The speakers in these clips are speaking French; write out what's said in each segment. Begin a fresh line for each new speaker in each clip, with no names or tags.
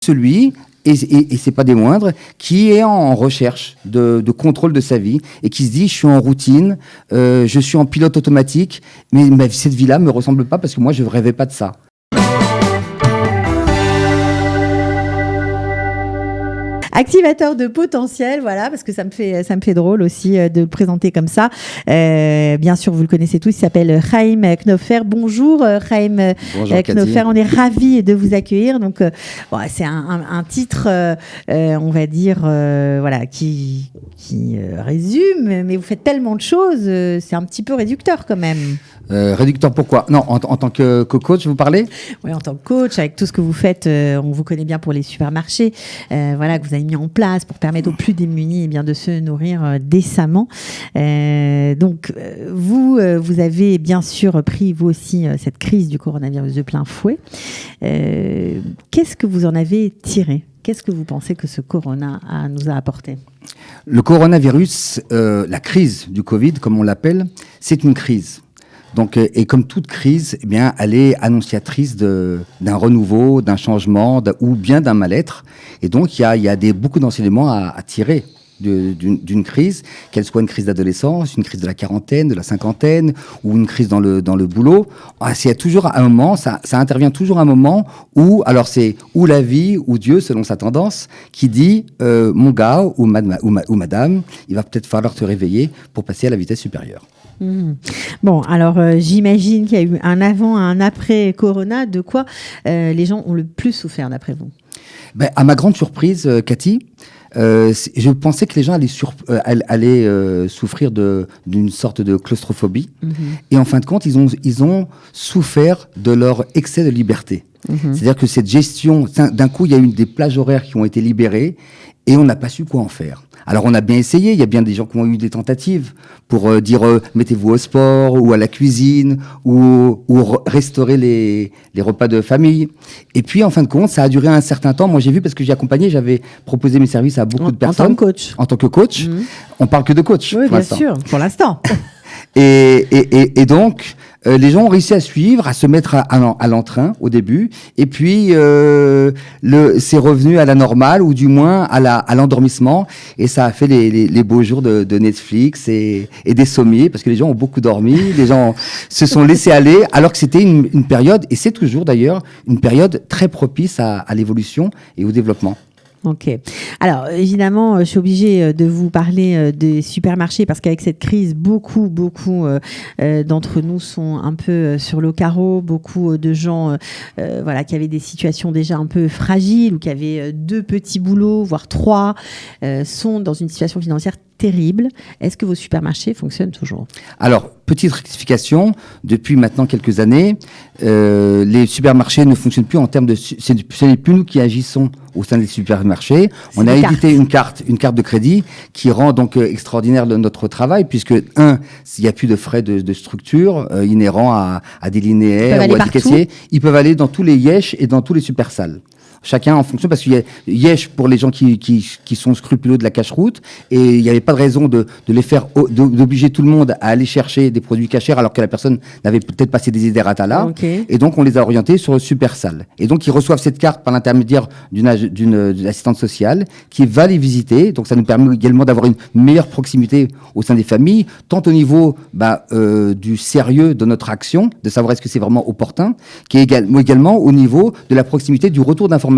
celui, et c'est pas des moindres, qui est en recherche de contrôle de sa vie et qui se dit je suis en routine, je suis en pilote automatique, mais cette vie-là me ressemble pas parce que moi je rêvais pas de ça.
Activateur de potentiel, voilà, parce que ça me fait drôle aussi de le présenter comme ça. Bien sûr, vous le connaissez tous, il s'appelle Chaim Knofer. Bonjour Chaim Knofer, on est ravis de vous accueillir. Donc, c'est un titre, on va dire, voilà, qui résume, mais vous faites tellement de choses, c'est un petit peu réducteur quand même.
Réducteur pourquoi ? Non, en tant que coach, vous parlez ?
Oui, en tant que coach, avec tout ce que vous faites, on vous connaît bien pour les supermarchés, voilà, que vous avez mis en place pour permettre aux plus démunis de se nourrir décemment. Donc, vous avez bien sûr pris, vous aussi, cette crise du coronavirus de plein fouet. Qu'est-ce que vous en avez tiré ? Qu'est-ce que vous pensez que ce corona nous a apporté ?
Le coronavirus, la crise du Covid, comme on l'appelle, c'est une crise. Donc, et comme toute crise, eh bien, elle est annonciatrice d'un renouveau, d'un changement, ou bien d'un mal-être. Et donc, il y a beaucoup d'enseignements à tirer d'une crise, qu'elle soit une crise d'adolescence, une crise de la quarantaine, de la cinquantaine, ou une crise dans le boulot. C'est toujours un moment, ça intervient toujours à un moment où, alors c'est ou la vie ou Dieu, selon sa tendance, qui dit mon gars ou madame, il va peut-être falloir te réveiller pour passer à la vitesse supérieure.
Bon, alors j'imagine qu'il y a eu un avant, un après Corona. De quoi les gens ont le plus souffert d'après vous ?
À ma grande surprise, Cathy, je pensais que les gens allaient souffrir d'une sorte de claustrophobie. Et en fin de compte, ils ont souffert de leur excès de liberté. C'est-à-dire que cette gestion, d'un coup, il y a eu des plages horaires qui ont été libérées et on n'a pas su quoi en faire. Alors on a bien essayé, il y a bien des gens qui ont eu des tentatives pour dire mettez-vous au sport ou à la cuisine ou restaurer les repas de famille. Et puis en fin de compte, ça a duré un certain temps. Moi j'ai vu parce que j'ai accompagné, j'avais proposé mes services à beaucoup de personnes.
En tant que coach.
On parle que de coach.
Oui, bien sûr, pour l'instant.
Et donc, les gens ont réussi à suivre, à se mettre à l'entrain au début, et puis c'est revenu à la normale, ou du moins à l'endormissement, et ça a fait les beaux jours de Netflix et des sommiers, parce que les gens ont beaucoup dormi, les gens se sont laissés aller, alors que c'était une période, et c'est toujours d'ailleurs, une période très propice à l'évolution et au développement.
Ok. Alors, évidemment, je suis obligée de vous parler des supermarchés parce qu'avec cette crise, beaucoup d'entre nous sont un peu sur le carreau. Beaucoup de gens qui avaient des situations déjà un peu fragiles ou qui avaient 2 petits boulots, voire 3, sont dans une situation financière terrible. Est-ce que vos supermarchés fonctionnent toujours ?
Alors, petite rectification, depuis maintenant quelques années, les supermarchés ne fonctionnent plus en termes de... Ce n'est plus nous qui agissons au sein des supermarchés. On a édité une carte de crédit qui rend donc extraordinaire notre travail, puisque, il n'y a plus de frais de structure inhérents à des linéaires ou à des caissiers. Ils peuvent aller dans tous les Yesh et dans tous les super-salles. Chacun en fonction, parce qu'il y a Yesh pour les gens qui sont scrupuleux de la cache-route, et il n'y avait pas de raison de les faire, d'obliger tout le monde à aller chercher des produits cachers alors que la personne n'avait peut-être pas ces desiderata là.
Okay.
Et donc on les a orientés sur le super-salle. Et donc ils reçoivent cette carte par l'intermédiaire d'une assistante sociale qui va les visiter. Donc ça nous permet également d'avoir une meilleure proximité au sein des familles, tant au niveau du sérieux de notre action, de savoir est-ce que c'est vraiment opportun, qui est également au niveau de la proximité du retour d'information,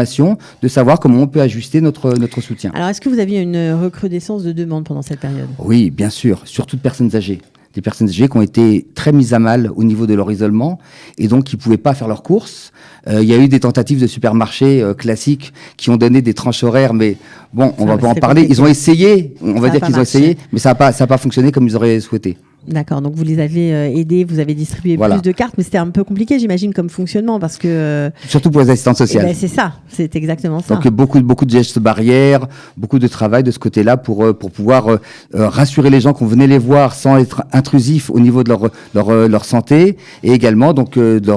de savoir comment on peut ajuster notre soutien.
Alors, est-ce que vous aviez une recrudescence de demandes pendant cette période ?
Oui, bien sûr, surtout de personnes âgées. Des personnes âgées qui ont été très mises à mal au niveau de leur isolement et donc qui ne pouvaient pas faire leurs courses. Il y a eu des tentatives de supermarchés classiques qui ont donné des tranches horaires, mais bon, on va pas en parler. Ils ont essayé, on va dire qu'ils ont essayé, mais ça n'a pas fonctionné comme ils auraient souhaité.
D'accord, donc vous les avez aidés, vous avez distribué plus de cartes, mais c'était un peu compliqué, j'imagine, comme fonctionnement, parce que...
Surtout pour les assistantes sociales.
C'est ça, c'est exactement ça.
Donc beaucoup de gestes barrières, beaucoup de travail de ce côté-là pour pouvoir rassurer les gens qu'on venait les voir sans être intrusif au niveau de leur santé, et également donc de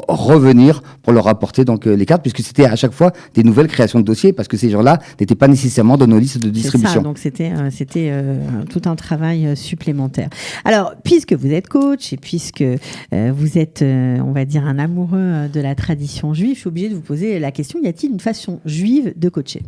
revenir pour leur apporter donc les cartes, puisque c'était à chaque fois des nouvelles créations de dossiers, parce que ces gens-là n'étaient pas nécessairement dans nos listes de distribution.
C'est ça, donc c'était tout un travail supplémentaire. Alors, puisque vous êtes coach et puisque vous êtes, on va dire, un amoureux de la tradition juive, je suis obligée de vous poser la question, y a-t-il une façon juive de coacher ?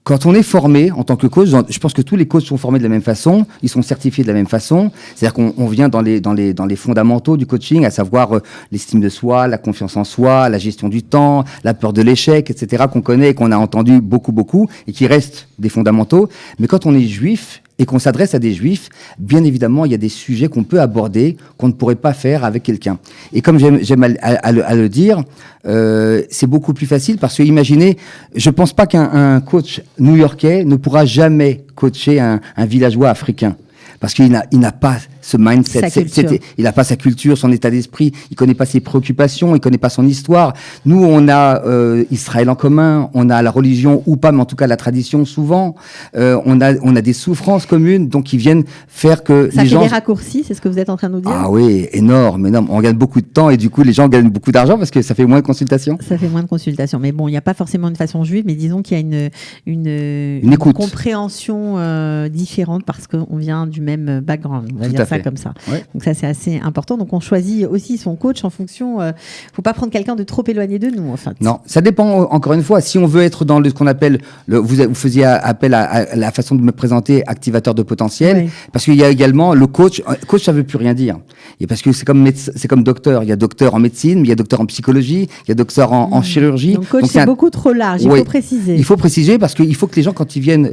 Quand on est formé en tant que coach, je pense que tous les coachs sont formés de la même façon, ils sont certifiés de la même façon. C'est-à-dire qu'on vient dans les fondamentaux du coaching, à savoir l'estime de soi, la confiance en soi, la gestion du temps, la peur de l'échec, etc., qu'on connaît et qu'on a entendu beaucoup, et qui restent des fondamentaux. Mais quand on est juif et qu'on s'adresse à des juifs, bien évidemment, il y a des sujets qu'on peut aborder qu'on ne pourrait pas faire avec quelqu'un. Et comme j'aime à le dire, c'est beaucoup plus facile parce que imaginez, je pense pas qu'un coach new-yorkais ne pourra jamais coacher un villageois africain. Parce qu'il n'a pas ce mindset, il n'a pas sa culture, son état d'esprit, il connaît pas ses préoccupations, il connaît pas son histoire. Nous, on a Israël en commun, on a la religion ou pas, mais en tout cas la tradition souvent. On a des souffrances communes, donc qui viennent faire que
ça
les gens...
Ça fait des raccourcis, c'est ce que vous êtes en train de nous dire ?
Ah oui, énorme. On gagne beaucoup de temps et du coup, les gens gagnent beaucoup d'argent parce que ça fait moins de consultations.
Ça fait moins de consultations. Mais bon, il n'y a pas forcément une façon juive, mais disons qu'il y a une compréhension différente parce qu'on vient du même background. On va dire ça comme ça. Ouais. Donc ça, c'est assez important. Donc on choisit aussi son coach en fonction. Faut pas prendre quelqu'un de trop éloigné de nous, en fait.
Non, ça dépend. Encore une fois, si on veut être dans ce qu'on appelle, vous faisiez appel à la façon de me présenter, activateur de potentiel, parce qu'il y a également le coach. Coach, ça veut plus rien dire. Et parce que c'est comme docteur. Il y a docteur en médecine, mais il y a docteur en psychologie, il y a docteur en chirurgie.
Donc coach, c'est beaucoup trop large. Il faut préciser.
Il faut préciser parce qu'il faut que les gens, quand ils viennent,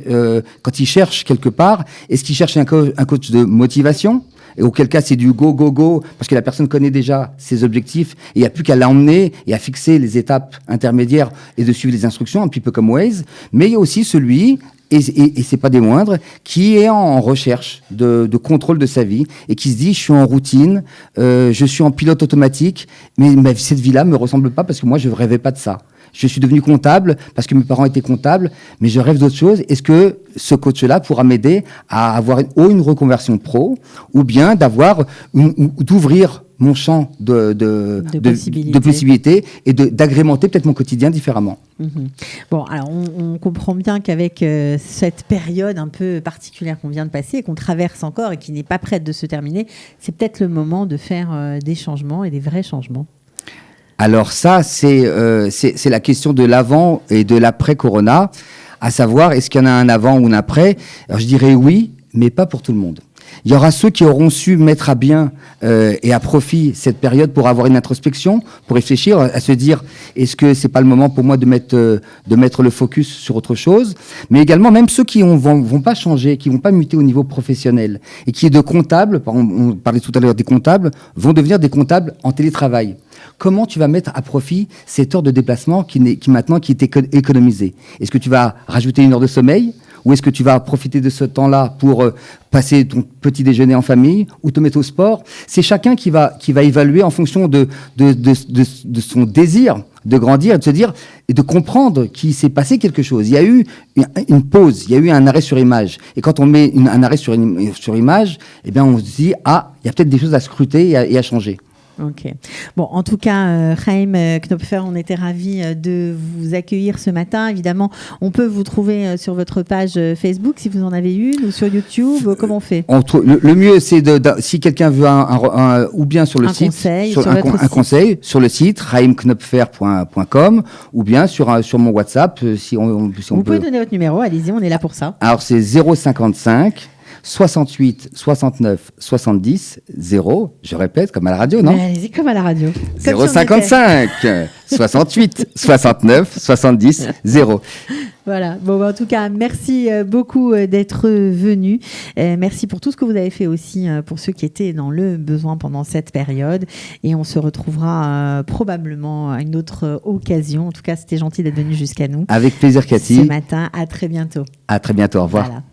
quand ils cherchent quelque part, est-ce qu'ils cherchent un coach de motivation? Et auquel cas c'est du go, parce que la personne connaît déjà ses objectifs et il n'y a plus qu'à l'emmener et à fixer les étapes intermédiaires et de suivre les instructions, un petit peu comme Waze. Mais il y a aussi celui, et c'est pas des moindres, qui est en recherche de contrôle de sa vie et qui se dit je suis en routine, je suis en pilote automatique, mais cette vie-là me ressemble pas parce que moi je rêvais pas de ça. Je suis devenu comptable parce que mes parents étaient comptables, mais je rêve d'autre chose. Est-ce que ce coach-là pourra m'aider à avoir une reconversion pro ou bien d'ouvrir mon champ de possibilités et d'agrémenter peut-être mon quotidien différemment.
Bon, alors on comprend bien qu'avec cette période un peu particulière qu'on vient de passer et qu'on traverse encore et qui n'est pas prête de se terminer, c'est peut-être le moment de faire des changements et des vrais changements.
Alors ça, c'est la question de l'avant et de l'après-corona, à savoir, est-ce qu'il y en a un avant ou un après ? Alors je dirais oui, mais pas pour tout le monde. Il y aura ceux qui auront su mettre à bien et à profit cette période pour avoir une introspection, pour réfléchir, à se dire est-ce que c'est pas le moment pour moi de mettre le focus sur autre chose, mais également même ceux qui vont pas changer, qui vont pas muter au niveau professionnel et qui est de comptables, on parlait tout à l'heure des comptables, vont devenir des comptables en télétravail. Comment tu vas mettre à profit cette heure de déplacement qui est économisée ? Est-ce que tu vas rajouter une heure de sommeil ? Ou est-ce que tu vas profiter de ce temps-là pour passer ton petit déjeuner en famille ou te mettre au sport ? C'est chacun qui va évaluer en fonction de son désir de grandir et de se dire et de comprendre qu'il s'est passé quelque chose. Il y a eu une pause, il y a eu un arrêt sur image. Et quand on met un arrêt sur image, eh bien on se dit ah, il y a peut-être des choses à scruter et à changer.
Ok. Bon, en tout cas, Chaim Knopfer, on était ravis de vous accueillir ce matin. Évidemment, on peut vous trouver sur votre page Facebook si vous en avez une ou sur YouTube. Comment on fait ?
Le mieux, c'est si quelqu'un veut ou bien sur le site, un conseil sur le site chaimknopfer.com ou bien sur mon WhatsApp. Si on
vous pouvez donner votre numéro, allez-y, on est là pour ça.
Alors c'est 055 68 69 70 0, je répète comme à la radio, non ?
Mais allez-y comme à la radio.
055 68 69 70 0.
Voilà. Bon, en tout cas, merci beaucoup d'être venu. Merci pour tout ce que vous avez fait aussi pour ceux qui étaient dans le besoin pendant cette période. Et on se retrouvera probablement à une autre occasion. En tout cas, c'était gentil d'être venu jusqu'à nous.
Avec plaisir, Cathy.
Ce matin. À très bientôt.
À très bientôt. Au revoir.
Voilà.